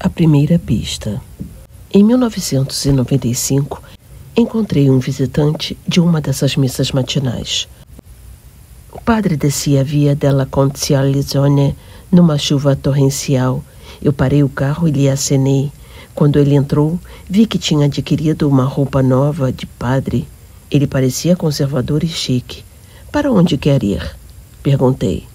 A primeira pista. Em 1995, encontrei um visitante de uma dessas missas matinais. O padre descia a via della Concezione numa chuva torrencial. Eu parei o carro e lhe acenei. Quando ele entrou, vi que tinha adquirido uma roupa nova de padre. Ele parecia conservador e chique. Para onde quer ir? Perguntei.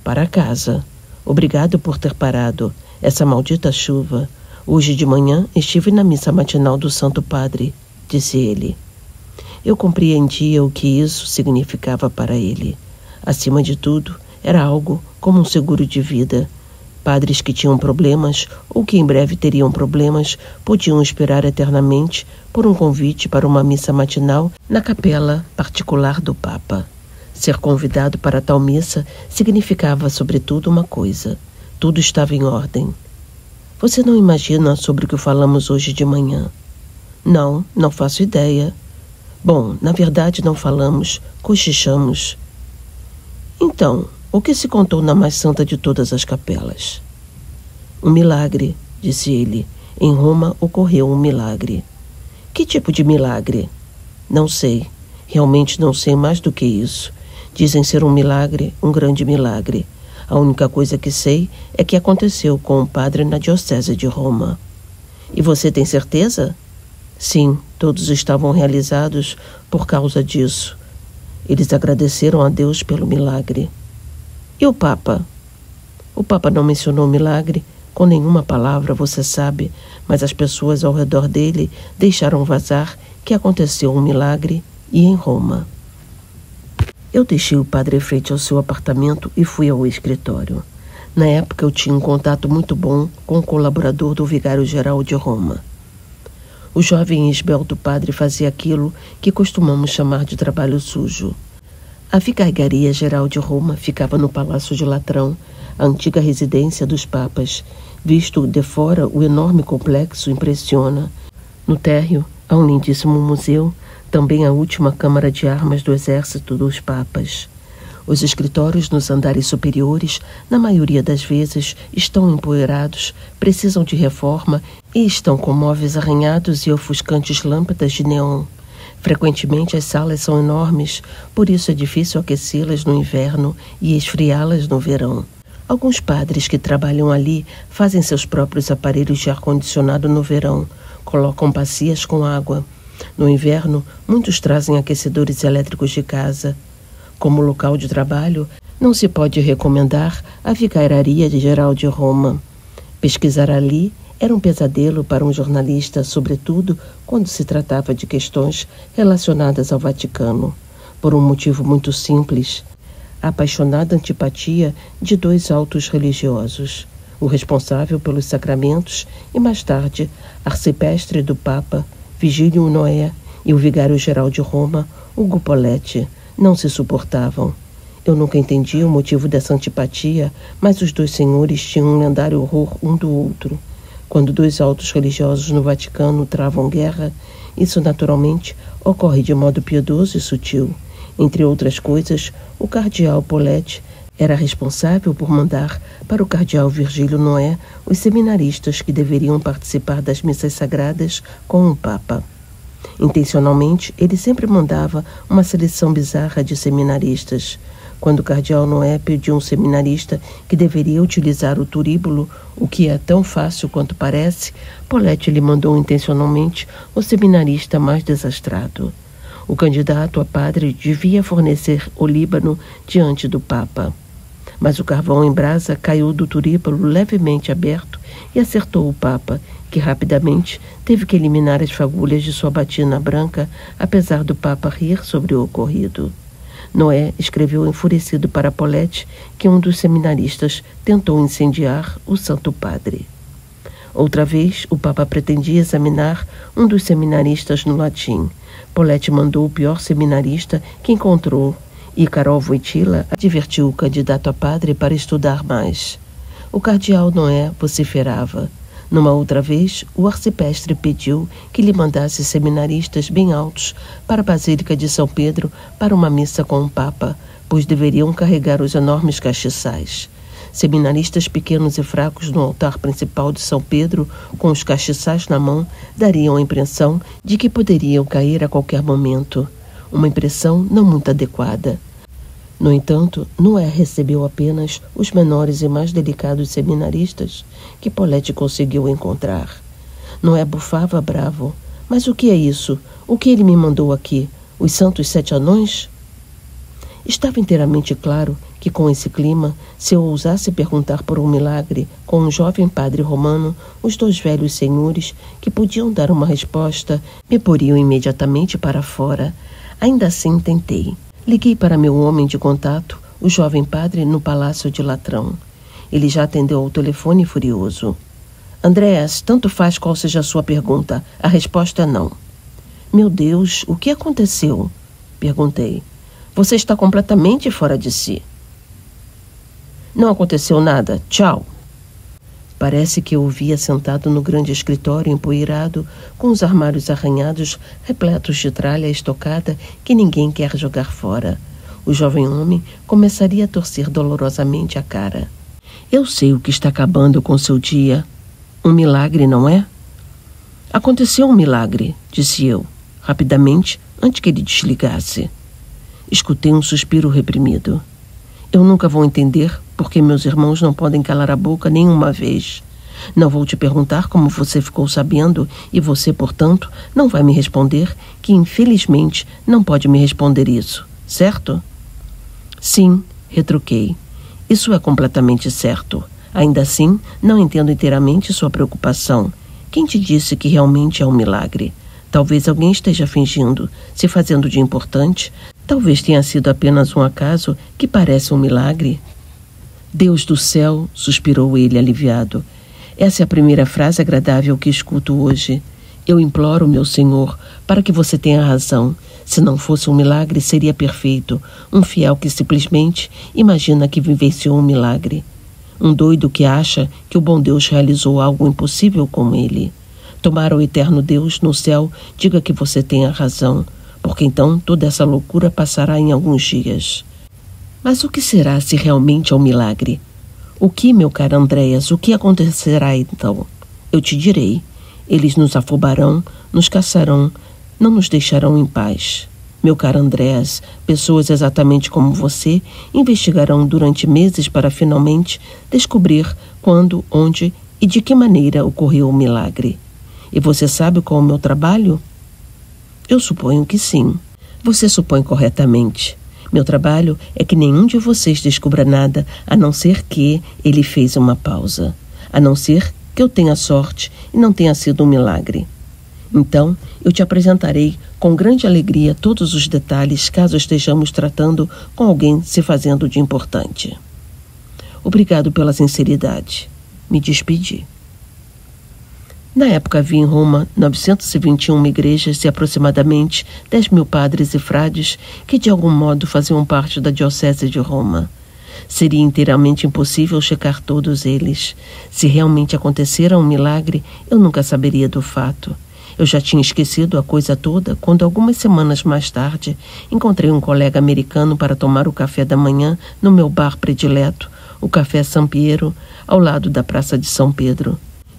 Para casa. Obrigado por ter parado. Essa maldita chuva. Hoje de manhã estive na missa matinal do Santo Padre, disse ele. Eu compreendia o que isso significava para ele. Acima de tudo, era algo como um seguro de vida. Padres que tinham problemas ou que em breve teriam problemas podiam esperar eternamente por um convite para uma missa matinal na capela particular do Papa. Ser convidado para tal missa significava, sobretudo, uma coisa. Tudo estava em ordem. Você não imagina sobre o que falamos hoje de manhã? Não faço ideia. Bom, na verdade não falamos, cochichamos. Então, o que se contou na mais santa de todas as capelas? Um milagre, disse ele. Em Roma ocorreu um milagre. Que tipo de milagre? Não sei. Realmente não sei mais do que isso. Dizem ser um milagre, um grande milagre. A única coisa que sei é que aconteceu com um padre na diocese de Roma. E você tem certeza? Sim, todos estavam realizados por causa disso. Eles agradeceram a Deus pelo milagre. E o Papa? O Papa não mencionou o milagre com nenhuma palavra, você sabe, mas as pessoas ao redor dele deixaram vazar que aconteceu um milagre e em Roma. Eu deixei o padre frente ao seu apartamento e fui ao escritório. Na época eu tinha um contato muito bom com o colaborador do vigário-geral de Roma. O jovem e esbelto padre fazia aquilo que costumamos chamar de trabalho sujo. A Vigaria-Geral de Roma ficava no Palácio de Latrão, a antiga residência dos papas. Visto de fora, o enorme complexo impressiona. No térreo, há um lindíssimo museu, também a última câmara de armas do exército dos papas. Os escritórios nos andares superiores, na maioria das vezes, estão empoeirados, precisam de reforma e estão com móveis arranhados e ofuscantes lâmpadas de neon. Frequentemente as salas são enormes, por isso é difícil aquecê-las no inverno e esfriá-las no verão. Alguns padres que trabalham ali fazem seus próprios aparelhos de ar-condicionado no verão, colocam bacias com água. No inverno, muitos trazem aquecedores elétricos de casa. Como local de trabalho, não se pode recomendar a Vigaria-Geral de Roma. Pesquisar ali era um pesadelo para um jornalista, sobretudo quando se tratava de questões relacionadas ao Vaticano, por um motivo muito simples: a apaixonada antipatia de dois altos religiosos, o responsável pelos sacramentos e, mais tarde, arcipestre do Papa, Vigílio Noé, e o vigário-geral de Roma, Ugo Poletti, não se suportavam. Eu nunca entendi o motivo dessa antipatia, mas os dois senhores tinham um lendário horror um do outro. Quando dois altos religiosos no Vaticano travam guerra, isso naturalmente ocorre de modo piedoso e sutil. Entre outras coisas, o cardeal Poletti era responsável por mandar para o cardeal Virgílio Noé os seminaristas que deveriam participar das missas sagradas com o Papa. Intencionalmente, ele sempre mandava uma seleção bizarra de seminaristas. Quando o cardeal Noé pediu um seminarista que deveria utilizar o turíbulo, o que é tão fácil quanto parece, Poletti lhe mandou intencionalmente o seminarista mais desastrado. O candidato a padre devia fornecer o Líbano diante do Papa. Mas o carvão em brasa caiu do turíbulo levemente aberto e acertou o Papa, que rapidamente teve que eliminar as fagulhas de sua batina branca, apesar do Papa rir sobre o ocorrido. Noé escreveu enfurecido para Poletti que um dos seminaristas tentou incendiar o Santo Padre. Outra vez, o Papa pretendia examinar um dos seminaristas no latim. Poletti mandou o pior seminarista que encontrou, e Karol Wojtyla advertiu o candidato a padre para estudar mais. O cardeal Noé vociferava. Numa outra vez, o arcipestre pediu que lhe mandasse seminaristas bem altos para a Basílica de São Pedro para uma missa com o Papa, pois deveriam carregar os enormes castiçais. Seminaristas pequenos e fracos no altar principal de São Pedro, com os castiçais na mão, dariam a impressão de que poderiam cair a qualquer momento. Uma impressão não muito adequada. No entanto, Noé recebeu apenas os menores e mais delicados seminaristas que Paulette conseguiu encontrar. Noé bufava bravo. Mas o que é isso? O que ele me mandou aqui? Os santos 7 anões? Estava inteiramente claro que, com esse clima, se eu ousasse perguntar por um milagre com um jovem padre romano, os 2 velhos senhores, que podiam dar uma resposta, me poriam imediatamente para fora. Ainda assim, tentei. Liguei para meu homem de contato, o jovem padre, no Palácio de Latrão. Ele já atendeu ao telefone furioso. Andréas, tanto faz qual seja a sua pergunta. A resposta é não. Meu Deus, o que aconteceu? Perguntei. Você está completamente fora de si. Não aconteceu nada. Tchau. Parece que eu o via sentado no grande escritório empoeirado, com os armários arranhados, repletos de tralha estocada que ninguém quer jogar fora. O jovem homem começaria a torcer dolorosamente a cara. Eu sei o que está acabando com seu dia. Um milagre, não é? Aconteceu um milagre, disse eu, rapidamente, antes que ele desligasse. Escutei um suspiro reprimido. Eu nunca vou entender porque meus irmãos não podem calar a boca nenhuma vez. Não vou te perguntar como você ficou sabendo e você, portanto, não vai me responder que, infelizmente, não pode me responder isso, certo? Sim, retruquei. Isso é completamente certo. Ainda assim, não entendo inteiramente sua preocupação. Quem te disse que realmente é um milagre? Talvez alguém esteja fingindo, se fazendo de importante. Talvez tenha sido apenas um acaso que parece um milagre. Deus do céu, suspirou ele aliviado. Essa é a primeira frase agradável que escuto hoje. Eu imploro, meu Senhor, para que você tenha razão. Se não fosse um milagre, seria perfeito. Um fiel que simplesmente imagina que vivenciou um milagre. Um doido que acha que o bom Deus realizou algo impossível com ele. Tomara o eterno Deus no céu, diga que você tenha razão, porque então toda essa loucura passará em alguns dias. Mas o que será se realmente é um milagre? O que, meu caro Andréas, o que acontecerá então? Eu te direi. Eles nos afobarão, nos caçarão, não nos deixarão em paz. Meu caro Andréas, pessoas exatamente como você investigarão durante meses para finalmente descobrir quando, onde e de que maneira ocorreu o milagre. E você sabe qual é o meu trabalho? Eu suponho que sim. Você supõe corretamente. Meu trabalho é que nenhum de vocês descubra nada, a não ser que ele fez uma pausa. A não ser que eu tenha sorte e não tenha sido um milagre. Então, eu te apresentarei com grande alegria todos os detalhes, caso estejamos tratando com alguém se fazendo de importante. Obrigado pela sinceridade. Me despedi. Na época havia em Roma 921 igrejas e aproximadamente 10.000 padres e frades que de algum modo faziam parte da diocese de Roma. Seria inteiramente impossível checar todos eles. Se realmente acontecera um milagre, eu nunca saberia do fato. Eu já tinha esquecido a coisa toda quando, algumas semanas mais tarde, encontrei um colega americano para tomar o café da manhã no meu bar predileto, o Café San Piero, ao lado da Praça de São Pedro.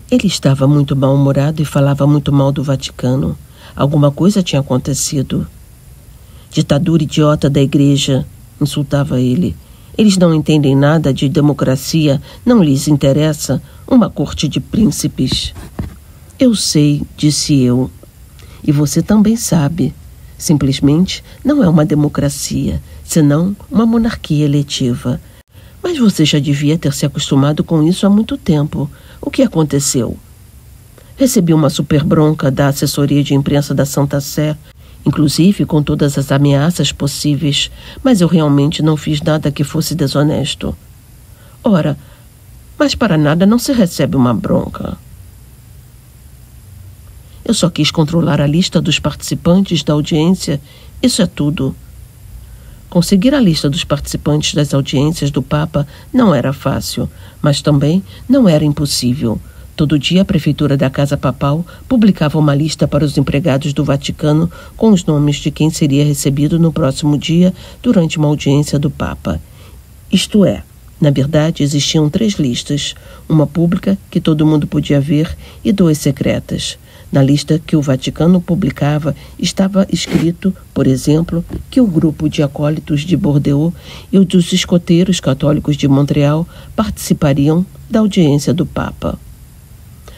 Ele estava muito mal-humorado e falava muito mal do Vaticano. Alguma coisa tinha acontecido. Ditadura idiota da igreja, insultava ele. Eles não entendem nada de democracia, não lhes interessa uma corte de príncipes. Eu sei, disse eu. E você também sabe. Simplesmente não é uma democracia, senão uma monarquia eletiva. Mas você já devia ter se acostumado com isso há muito tempo. O que aconteceu? Recebi uma super bronca da assessoria de imprensa da Santa Sé, inclusive com todas as ameaças possíveis, mas eu realmente não fiz nada que fosse desonesto. Ora, mas para nada não se recebe uma bronca. Eu só quis controlar a lista dos participantes da audiência, isso é tudo. Conseguir a lista dos participantes das audiências do Papa não era fácil, mas também não era impossível. Todo dia a prefeitura da Casa Papal publicava uma lista para os empregados do Vaticano com os nomes de quem seria recebido no próximo dia durante uma audiência do Papa. Isto é, Na verdade, existiam 3 listas, uma pública, que todo mundo podia ver, e 2 secretas. Na lista que o Vaticano publicava estava escrito, por exemplo, que o grupo de acólitos de Bordeaux e o dos escoteiros católicos de Montreal participariam da audiência do Papa.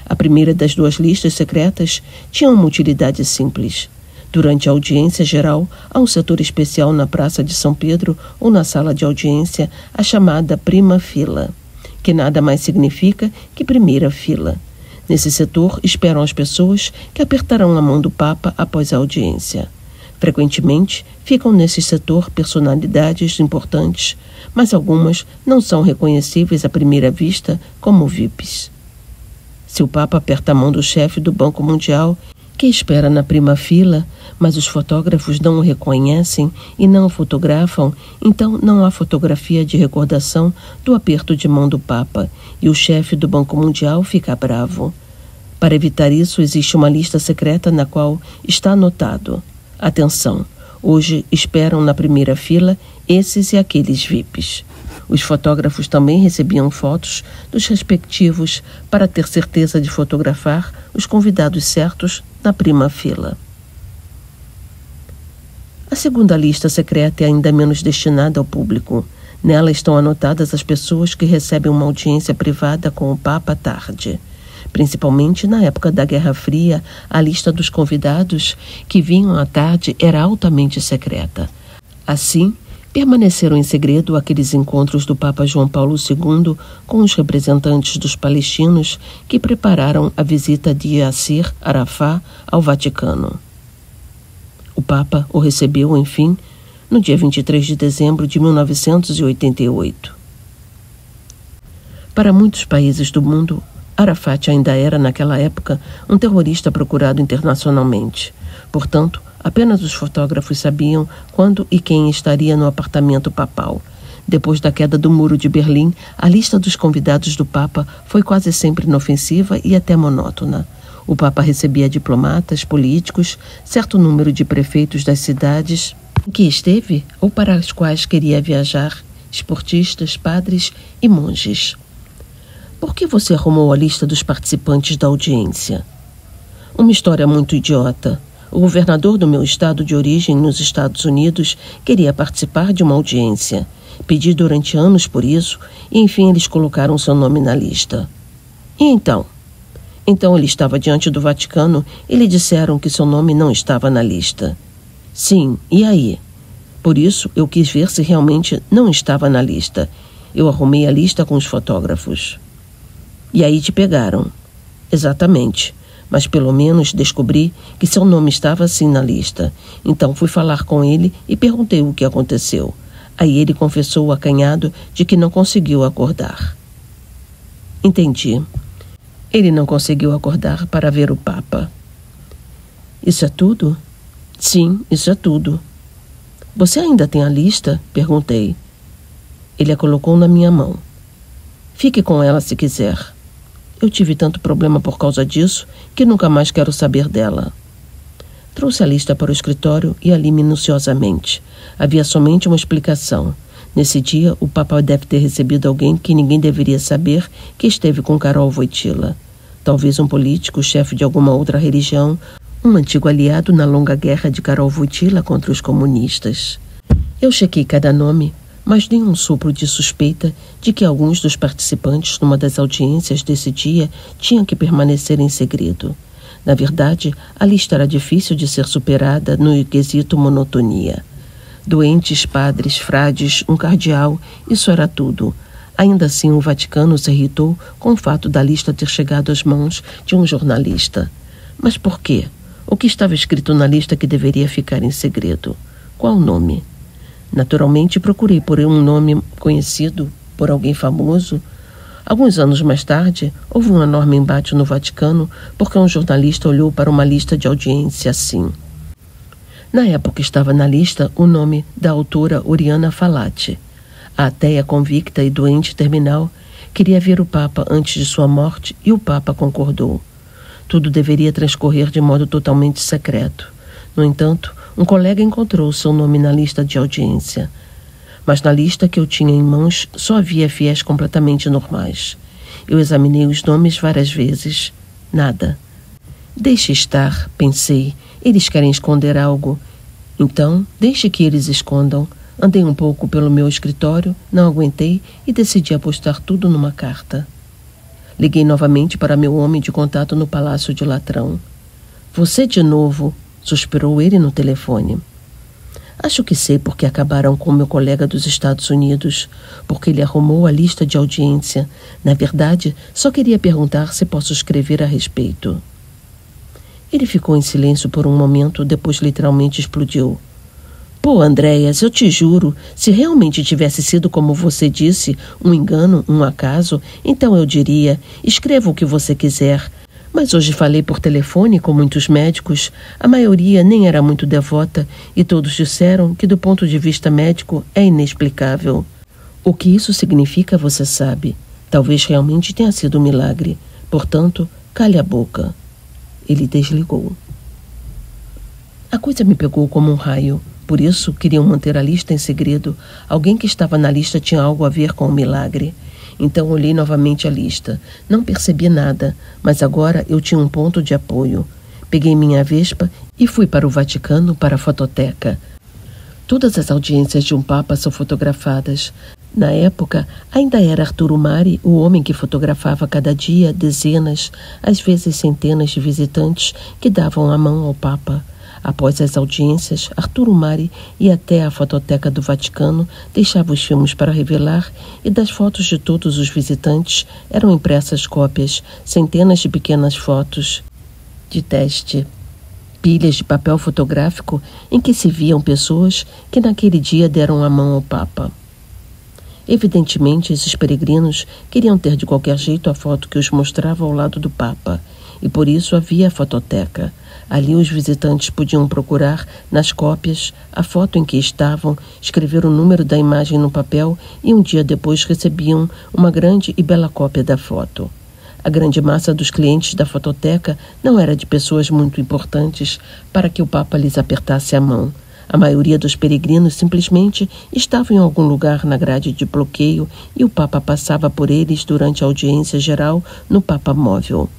A primeira das 2 listas secretas tinha uma utilidade simples. Durante a audiência geral, há um setor especial na Praça de São Pedro ou na sala de audiência, a chamada prima fila, que nada mais significa que primeira fila. Nesse setor esperam as pessoas que apertarão a mão do Papa após a audiência. Frequentemente, ficam nesse setor personalidades importantes, mas algumas não são reconhecíveis à primeira vista como VIPs. Se o Papa aperta a mão do chefe do Banco Mundial, que espera na prima fila, mas os fotógrafos não o reconhecem e não o fotografam, então não há fotografia de recordação do aperto de mão do Papa, e o chefe do Banco Mundial fica bravo. Para evitar isso, existe uma lista secreta na qual está anotado: atenção, hoje esperam na primeira fila esses e aqueles VIPs. Os fotógrafos também recebiam fotos dos respectivos para ter certeza de fotografar os convidados certos na prima fila. A segunda lista secreta é ainda menos destinada ao público. Nela estão anotadas as pessoas que recebem uma audiência privada com o Papa à tarde. Principalmente na época da Guerra Fria, a lista dos convidados que vinham à tarde era altamente secreta. Assim, permaneceram em segredo aqueles encontros do Papa João Paulo II com os representantes dos palestinos que prepararam a visita de Yasser Arafat ao Vaticano. O Papa o recebeu, enfim, no dia 23 de dezembro de 1988. Para muitos países do mundo, Arafat ainda era, naquela época, um terrorista procurado internacionalmente. Portanto, apenas os fotógrafos sabiam quando e quem estaria no apartamento papal. Depois da queda do Muro de Berlim, a lista dos convidados do Papa foi quase sempre inofensiva e até monótona. O Papa recebia diplomatas, políticos, certo número de prefeitos das cidades em que esteve ou para as quais queria viajar, esportistas, padres e monges. Por que você arrumou a lista dos participantes da audiência? Uma história muito idiota. O governador do meu estado de origem nos Estados Unidos queria participar de uma audiência. Pedi durante anos por isso e, enfim, eles colocaram seu nome na lista. E então? Então ele estava diante do Vaticano e lhe disseram que seu nome não estava na lista. Sim, e aí? Por isso eu quis ver se realmente não estava na lista. Eu arrumei a lista com os fotógrafos. E aí te pegaram. Exatamente. Mas pelo menos descobri que seu nome estava assim na lista. Então fui falar com ele e perguntei o que aconteceu. Aí ele confessou acanhado de que não conseguiu acordar. Entendi. Ele não conseguiu acordar para ver o Papa. Isso é tudo? Sim, isso é tudo. Você ainda tem a lista? Perguntei. Ele a colocou na minha mão. Fique com ela se quiser. Eu tive tanto problema por causa disso que nunca mais quero saber dela. Trouxe a lista para o escritório e a li minuciosamente. Havia somente uma explicação. Nesse dia, o Papa deve ter recebido alguém que ninguém deveria saber que esteve com Karol Wojtyla. Talvez um político, chefe de alguma outra religião, um antigo aliado na longa guerra de Karol Wojtyla contra os comunistas. Eu chequei cada nome, mas nenhum sopro de suspeita de que alguns dos participantes numa das audiências desse dia tinham que permanecer em segredo. Na verdade, a lista era difícil de ser superada no quesito monotonia. Doentes, padres, frades, um cardeal, isso era tudo. Ainda assim, o Vaticano se irritou com o fato da lista ter chegado às mãos de um jornalista. Mas por quê? O que estava escrito na lista que deveria ficar em segredo? Qual nome? Naturalmente, procurei por um nome conhecido por alguém famoso. Alguns anos mais tarde, houve um enorme embate no Vaticano porque um jornalista olhou para uma lista de audiência assim. Na época estava na lista o nome da autora Oriana Fallaci. A ateia convicta e doente terminal queria ver o Papa antes de sua morte e o Papa concordou. Tudo deveria transcorrer de modo totalmente secreto. No entanto, um colega encontrou seu nome na lista de audiência. mas na lista que eu tinha em mãos só havia fiéis completamente normais. Eu examinei os nomes várias vezes. Nada. Deixe estar, pensei. Eles querem esconder algo. Então, deixe que eles escondam. Andei um pouco pelo meu escritório, não aguentei e decidi apostar tudo numa carta. Liguei novamente para meu homem de contato no Palácio de Latrão. Você de novo, suspirou ele no telefone. Acho que sei porque acabaram com meu colega dos Estados Unidos, porque ele arrumou a lista de audiência. Na verdade, só queria perguntar se posso escrever a respeito. Ele ficou em silêncio por um momento, depois literalmente explodiu. Pô, Andréas, eu te juro, se realmente tivesse sido como você disse, um engano, um acaso, então eu diria, escreva o que você quiser. Mas hoje falei por telefone com muitos médicos, a maioria nem era muito devota e todos disseram que do ponto de vista médico é inexplicável. O que isso significa você sabe. Talvez realmente tenha sido um milagre. Portanto, cale a boca. Ele desligou. A coisa me pegou como um raio. Por isso, queriam manter a lista em segredo. Alguém que estava na lista tinha algo a ver com o milagre. Então olhei novamente a lista. Não percebi nada, mas agora eu tinha um ponto de apoio. Peguei minha Vespa e fui para o Vaticano, para a fototeca. Todas as audiências de um papa são fotografadas. Na época, ainda era Arturo Mari, o homem que fotografava cada dia dezenas, às vezes centenas de visitantes que davam a mão ao papa. Após as audiências, Arturo Mari ia até a fototeca do Vaticano, deixava os filmes para revelar e das fotos de todos os visitantes eram impressas cópias, centenas de pequenas fotos de teste, pilhas de papel fotográfico em que se viam pessoas que naquele dia deram a mão ao Papa. Evidentemente, esses peregrinos queriam ter de qualquer jeito a foto que os mostrava ao lado do Papa, e por isso havia a fototeca. Ali os visitantes podiam procurar, nas cópias, a foto em que estavam, escrever o número da imagem no papel e um dia depois recebiam uma grande e bela cópia da foto. A grande massa dos clientes da fototeca não era de pessoas muito importantes para que o Papa lhes apertasse a mão. A maioria dos peregrinos simplesmente estava em algum lugar na grade de bloqueio e o Papa passava por eles durante a audiência geral no Papa Móvel.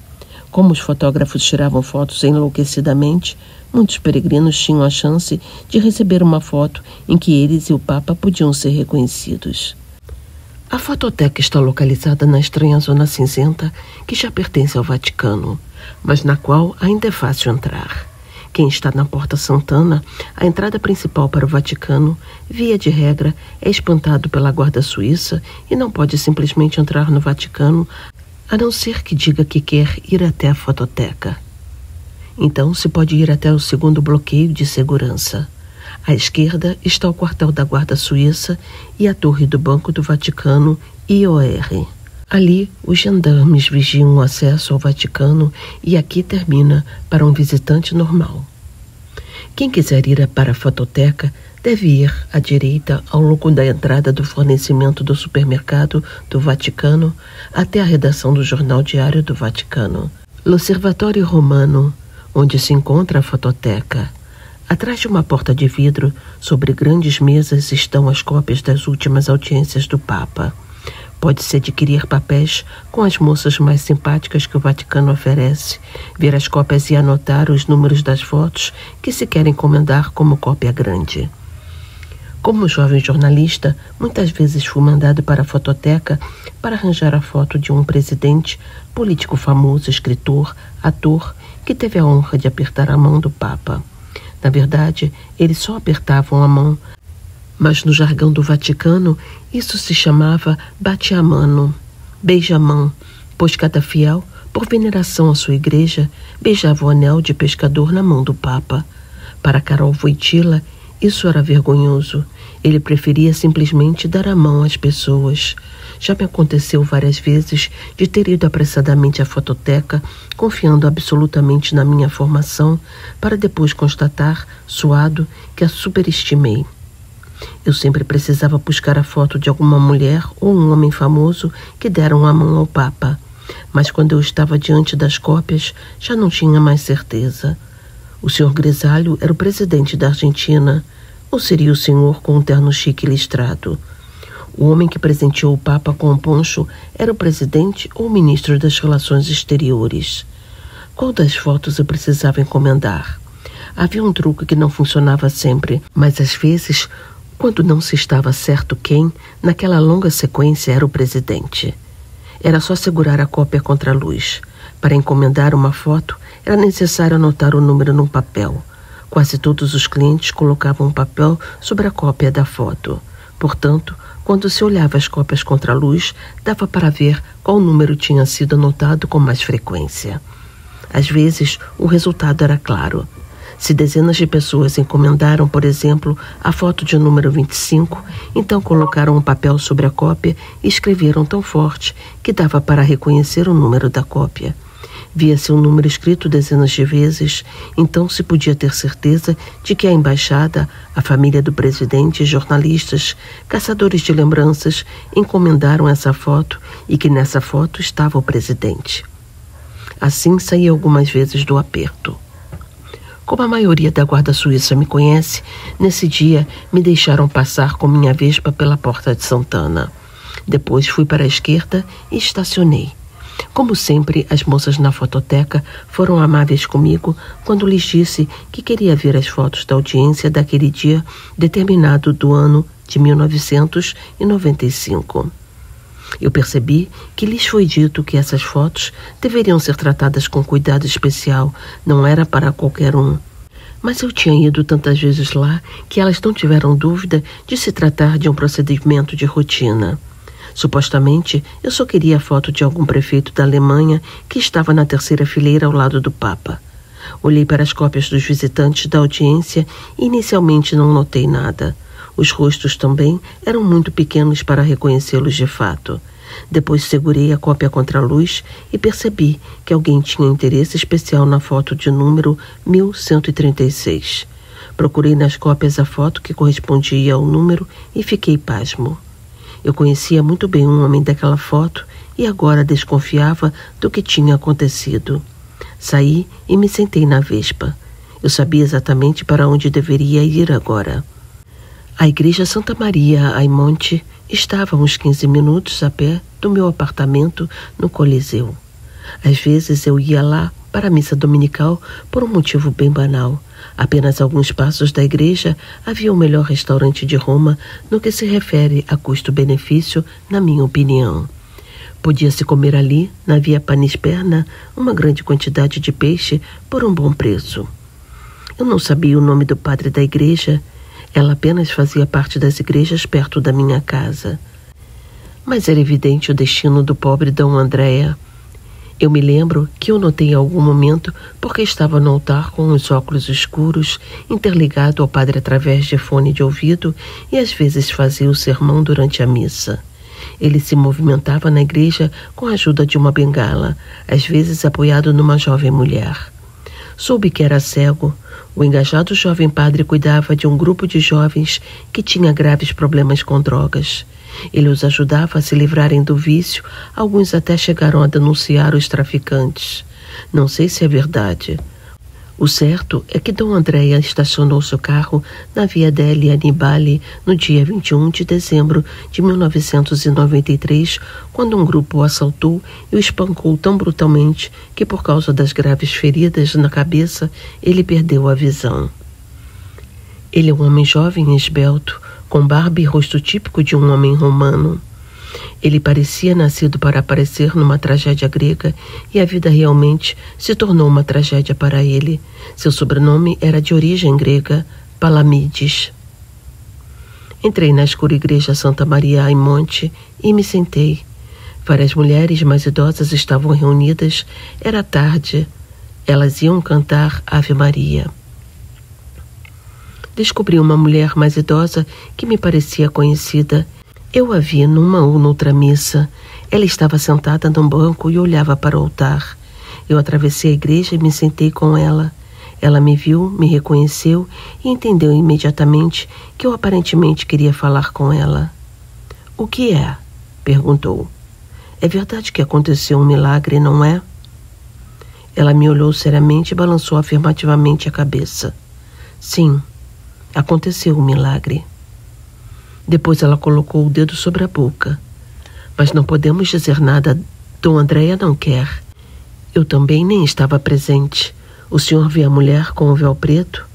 Como os fotógrafos tiravam fotos enlouquecidamente, muitos peregrinos tinham a chance de receber uma foto em que eles e o Papa podiam ser reconhecidos. A fototeca está localizada na estranha zona cinzenta que já pertence ao Vaticano, mas na qual ainda é fácil entrar. Quem está na Porta Sant'Anna, a entrada principal para o Vaticano, via de regra, é espantado pela guarda suíça e não pode simplesmente entrar no Vaticano a não ser que diga que quer ir até a fototeca. Então se pode ir até o segundo bloqueio de segurança. À esquerda está o quartel da Guarda Suíça e a torre do Banco do Vaticano, IOR. Ali, os gendarmes vigiam o acesso ao Vaticano e aqui termina para um visitante normal. Quem quiser ir para a fototeca deve ir à direita ao longo da entrada do fornecimento do supermercado do Vaticano até a redação do Jornal Diário do Vaticano, L'Osservatorio Romano, onde se encontra a fototeca. Atrás de uma porta de vidro, sobre grandes mesas, estão as cópias das últimas audiências do Papa. Pode-se adquirir papéis com as moças mais simpáticas que o Vaticano oferece, ver as cópias e anotar os números das fotos que se quer encomendar como cópia grande. Como jovem jornalista, muitas vezes fui mandado para a fototeca para arranjar a foto de um presidente, político famoso, escritor, ator, que teve a honra de apertar a mão do Papa. Na verdade, eles só apertavam a mão, mas no jargão do Vaticano, isso se chamava bate-a-mano, beija-mão, pois cada fiel, por veneração à sua igreja, beijava o anel de pescador na mão do Papa. Para Karol Wojtyła, isso era vergonhoso. Ele preferia simplesmente dar a mão às pessoas. Já me aconteceu várias vezes de ter ido apressadamente à fototeca, confiando absolutamente na minha formação, para depois constatar, suado, que a superestimei. Eu sempre precisava buscar a foto de alguma mulher ou um homem famoso que deram a mão ao Papa. Mas quando eu estava diante das cópias, já não tinha mais certeza. O Sr. Grisalho era o presidente da Argentina. Ou seria o senhor com um terno chique e listrado? O homem que presenteou o Papa com o poncho era o presidente ou o ministro das Relações Exteriores? Qual das fotos eu precisava encomendar? Havia um truque que não funcionava sempre, mas às vezes, quando não se estava certo quem, naquela longa sequência era o presidente. Era só segurar a cópia contra a luz. Para encomendar uma foto, era necessário anotar o número num papel. Quase todos os clientes colocavam um papel sobre a cópia da foto. Portanto, quando se olhava as cópias contra a luz, dava para ver qual número tinha sido anotado com mais frequência. Às vezes, o resultado era claro. Se dezenas de pessoas encomendaram, por exemplo, a foto de número 25, então colocaram um papel sobre a cópia e escreveram tão forte que dava para reconhecer o número da cópia. Via-se um número escrito dezenas de vezes, então se podia ter certeza de que a embaixada, a família do presidente, jornalistas, caçadores de lembranças encomendaram essa foto e que nessa foto estava o presidente. Assim saí algumas vezes do aperto. Como a maioria da guarda suíça me conhece, nesse dia me deixaram passar com minha Vespa pela porta de Santana. Depois fui para a esquerda e estacionei. Como sempre, as moças na fototeca foram amáveis comigo quando lhes disse que queria ver as fotos da audiência daquele dia determinado do ano de 1995. Eu percebi que lhes foi dito que essas fotos deveriam ser tratadas com cuidado especial, não era para qualquer um. Mas eu tinha ido tantas vezes lá que elas não tiveram dúvida de se tratar de um procedimento de rotina. Supostamente, eu só queria a foto de algum prefeito da Alemanha que estava na terceira fileira ao lado do Papa. Olhei para as cópias dos visitantes da audiência e inicialmente não notei nada. Os rostos também eram muito pequenos para reconhecê-los de fato. Depois segurei a cópia contra a luz e percebi que alguém tinha interesse especial na foto de número 1136. Procurei nas cópias a foto que correspondia ao número e fiquei pasmo. Eu conhecia muito bem um homem daquela foto e agora desconfiava do que tinha acontecido. Saí e me sentei na Vespa. Eu sabia exatamente para onde deveria ir agora. A igreja Santa Maria Aimonte estava a uns 15 minutos a pé do meu apartamento no Coliseu. Às vezes eu ia lá para a missa dominical por um motivo bem banal. Apenas alguns passos da igreja havia o melhor restaurante de Roma no que se refere a custo-benefício, na minha opinião. Podia-se comer ali, na Via Panisperna, uma grande quantidade de peixe por um bom preço. Eu não sabia o nome do padre da igreja. Ela apenas fazia parte das igrejas perto da minha casa. Mas era evidente o destino do pobre Dom Andrea. Eu me lembro que eu notei em algum momento porque estava no altar com os óculos escuros, interligado ao padre através de fone de ouvido e às vezes fazia o sermão durante a missa. Ele se movimentava na igreja com a ajuda de uma bengala, às vezes apoiado numa jovem mulher. Soube que era cego. O engajado jovem padre cuidava de um grupo de jovens que tinha graves problemas com drogas. Ele os ajudava a se livrarem do vício, alguns até chegaram a denunciar os traficantes. Não sei se é verdade. O certo é que Dom Andrea estacionou seu carro na Via degli Annibali no dia 21 de dezembro de 1993, quando um grupo o assaltou e o espancou tão brutalmente que, por causa das graves feridas na cabeça, ele perdeu a visão. Ele é um homem jovem e esbelto, com barba e rosto típico de um homem romano. Ele parecia nascido para aparecer numa tragédia grega e a vida realmente se tornou uma tragédia para ele. Seu sobrenome era de origem grega, Palamides. Entrei na escura igreja Santa Maria Aimonte e me sentei. Várias mulheres mais idosas estavam reunidas. Era tarde. Elas iam cantar Ave Maria. Descobri uma mulher mais idosa que me parecia conhecida. Eu a vi numa ou noutra missa. Ela estava sentada num banco e olhava para o altar. Eu atravessei a igreja e me sentei com ela. Ela me viu, me reconheceu e entendeu imediatamente que eu aparentemente queria falar com ela. — O que é? Perguntou. — É verdade que aconteceu um milagre, não é? Ela me olhou seriamente e balançou afirmativamente a cabeça. — Sim. Aconteceu o milagre. Depois ela colocou o dedo sobre a boca. Mas não podemos dizer nada. Dom Andréia não quer. Eu também nem estava presente. O senhor vê a mulher com o véu preto?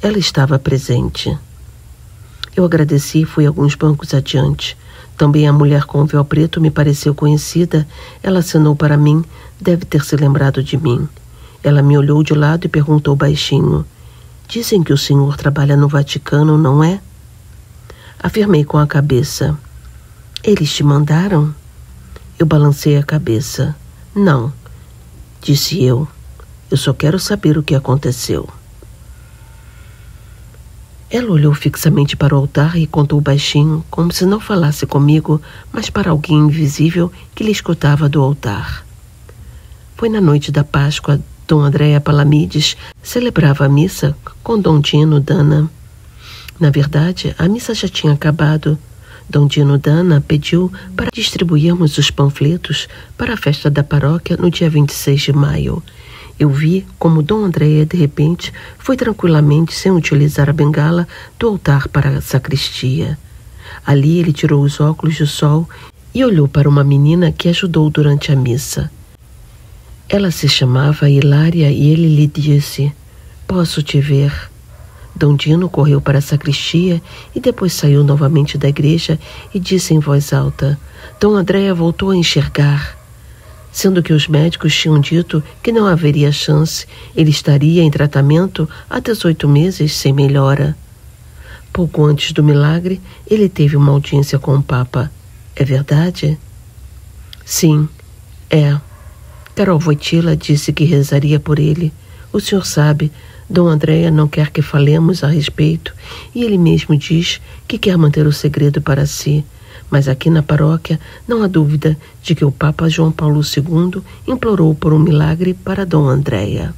Ela estava presente. Eu agradeci e fui alguns bancos adiante. Também a mulher com o véu preto me pareceu conhecida. Ela acenou para mim. Deve ter se lembrado de mim. Ela me olhou de lado e perguntou baixinho: dizem que o senhor trabalha no Vaticano, não é? Afirmei com a cabeça. Eles te mandaram? Eu balancei a cabeça. Não, disse eu. Eu só quero saber o que aconteceu. Ela olhou fixamente para o altar e contou baixinho, como se não falasse comigo, mas para alguém invisível que lhe escutava do altar. Foi na noite da Páscoa. Dom Andréia Palamides celebrava a missa com Dom Dino Dana. Na verdade, a missa já tinha acabado. Dom Dino Dana pediu para distribuirmos os panfletos para a festa da paróquia no dia 26 de maio. Eu vi como Dom Andréia, de repente, foi tranquilamente, sem utilizar a bengala, do altar para a sacristia. Ali ele tirou os óculos de sol e olhou para uma menina que ajudou durante a missa. Ela se chamava Hilária e ele lhe disse: posso te ver? Dom Dino correu para a sacristia e depois saiu novamente da igreja e disse em voz alta: Dom Andréia voltou a enxergar. Sendo que os médicos tinham dito que não haveria chance, ele estaria em tratamento há 18 meses sem melhora. Pouco antes do milagre, ele teve uma audiência com o Papa. É verdade? Sim, é. Carol Wojtyla disse que rezaria por ele. O senhor sabe, Dom Andréia não quer que falemos a respeito e ele mesmo diz que quer manter o segredo para si. Mas aqui na paróquia não há dúvida de que o Papa João Paulo II implorou por um milagre para Dom Andréia.